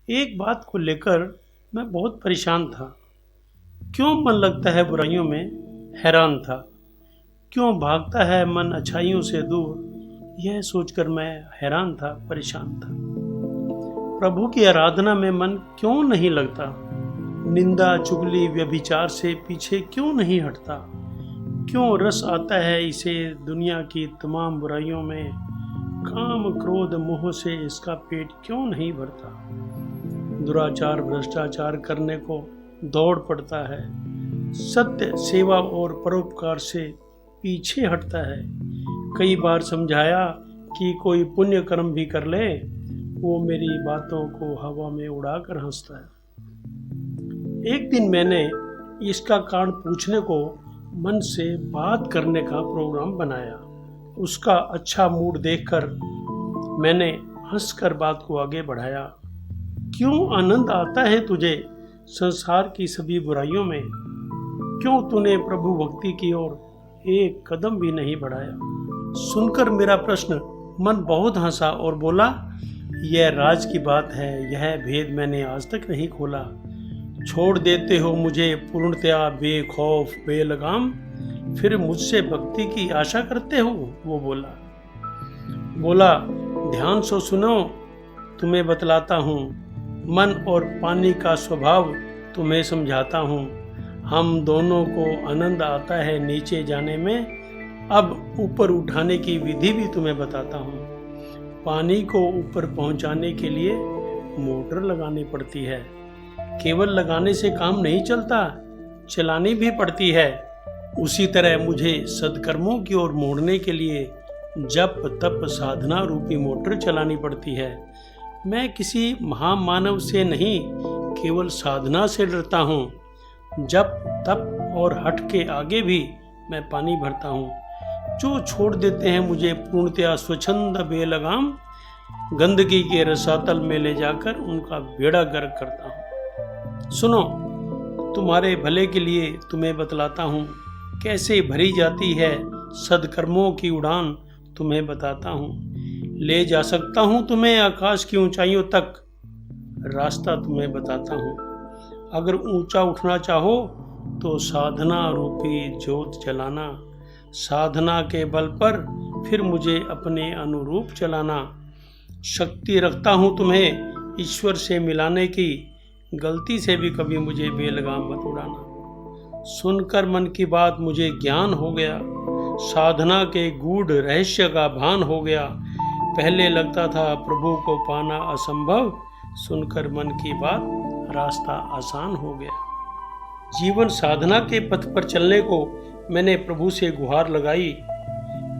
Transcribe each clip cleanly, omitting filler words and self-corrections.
एक बात को लेकर मैं बहुत परेशान था। क्यों मन लगता है बुराइयों में, हैरान था। क्यों भागता है मन अच्छाइयों से दूर, यह सोचकर मैं हैरान था, परेशान था। प्रभु की आराधना में मन क्यों नहीं लगता, निंदा चुगली व्यभिचार से पीछे क्यों नहीं हटता। क्यों रस आता है इसे दुनिया की तमाम बुराइयों में, काम क्रोध मोह से इसका पेट क्यों नहीं भरता। दुराचार भ्रष्टाचार करने को दौड़ पड़ता है, सत्य सेवा और परोपकार से पीछे हटता है। कई बार समझाया कि कोई पुण्य कर्म भी कर ले, वो मेरी बातों को हवा में उड़ाकर हंसता है। एक दिन मैंने इसका कारण पूछने को मन से बात करने का प्रोग्राम बनाया। उसका अच्छा मूड देखकर मैंने हंसकर बात को आगे बढ़ाया। क्यों आनंद आता है तुझे संसार की सभी बुराइयों में, क्यों तूने प्रभु भक्ति की ओर एक कदम भी नहीं बढ़ाया। सुनकर मेरा प्रश्न मन बहुत हंसा और बोला, यह राज की बात है, यह भेद मैंने आज तक नहीं खोला। छोड़ देते हो मुझे पूर्णतया बेखौफ बेलगाम, फिर मुझसे भक्ति की आशा करते हो। वो बोला ध्यान से सुनो, तुम्हें बतलाता हूँ, मन और पानी का स्वभाव तुम्हें समझाता हूँ। हम दोनों को आनंद आता है नीचे जाने में, अब ऊपर उठाने की विधि भी तुम्हें बताता हूँ। पानी को ऊपर पहुँचाने के लिए मोटर लगानी पड़ती है, केवल लगाने से काम नहीं चलता, चलानी भी पड़ती है। उसी तरह मुझे सद्कर्मों की ओर मोड़ने के लिए जप तप साधना रूपी मोटर चलानी पड़ती है। मैं किसी महामानव से नहीं, केवल साधना से डरता हूँ। जप तप और हट के आगे भी मैं पानी भरता हूँ। जो छोड़ देते हैं मुझे पूर्णतया स्वच्छंद बेलगाम, गंदगी के रसातल में ले जाकर उनका बेड़ा गर्क करता हूँ। सुनो, तुम्हारे भले के लिए तुम्हें बतलाता हूँ, कैसे भरी जाती है सद्कर्मों की उड़ान तुम्हें बताता हूँ। ले जा सकता हूँ तुम्हें आकाश की ऊंचाइयों तक, रास्ता तुम्हें बताता हूँ। अगर ऊंचा उठना चाहो तो साधना रूपी ज्योत जलाना, साधना के बल पर फिर मुझे अपने अनुरूप चलाना। शक्ति रखता हूँ तुम्हें ईश्वर से मिलाने की, गलती से भी कभी मुझे बेलगाम मत उड़ाना। सुनकर मन की बात मुझे ज्ञान हो गया, साधना के गूढ़ रहस्य का भान हो गया। पहले लगता था प्रभु को पाना असंभव, सुनकर मन की बात रास्ता आसान हो गया। जीवन साधना के पथ पर चलने को मैंने प्रभु से गुहार लगाई।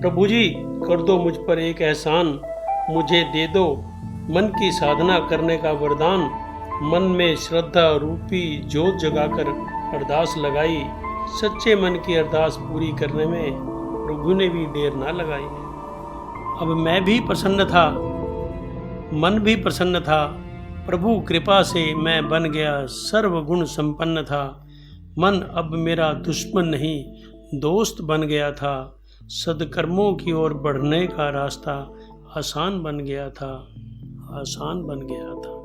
प्रभु जी, कर दो मुझ पर एक एहसान, मुझे दे दो मन की साधना करने का वरदान। मन में श्रद्धा रूपी ज्योत जगाकर अरदास लगाई। सच्चे मन की अरदास पूरी करने में प्रभु ने भी देर ना लगाई। अब मैं भी प्रसन्न था, मन भी प्रसन्न था। प्रभु कृपा से मैं बन गया सर्वगुण संपन्न था। मन अब मेरा दुश्मन नहीं, दोस्त बन गया था। सद्कर्मों की ओर बढ़ने का रास्ता आसान बन गया था, आसान बन गया था।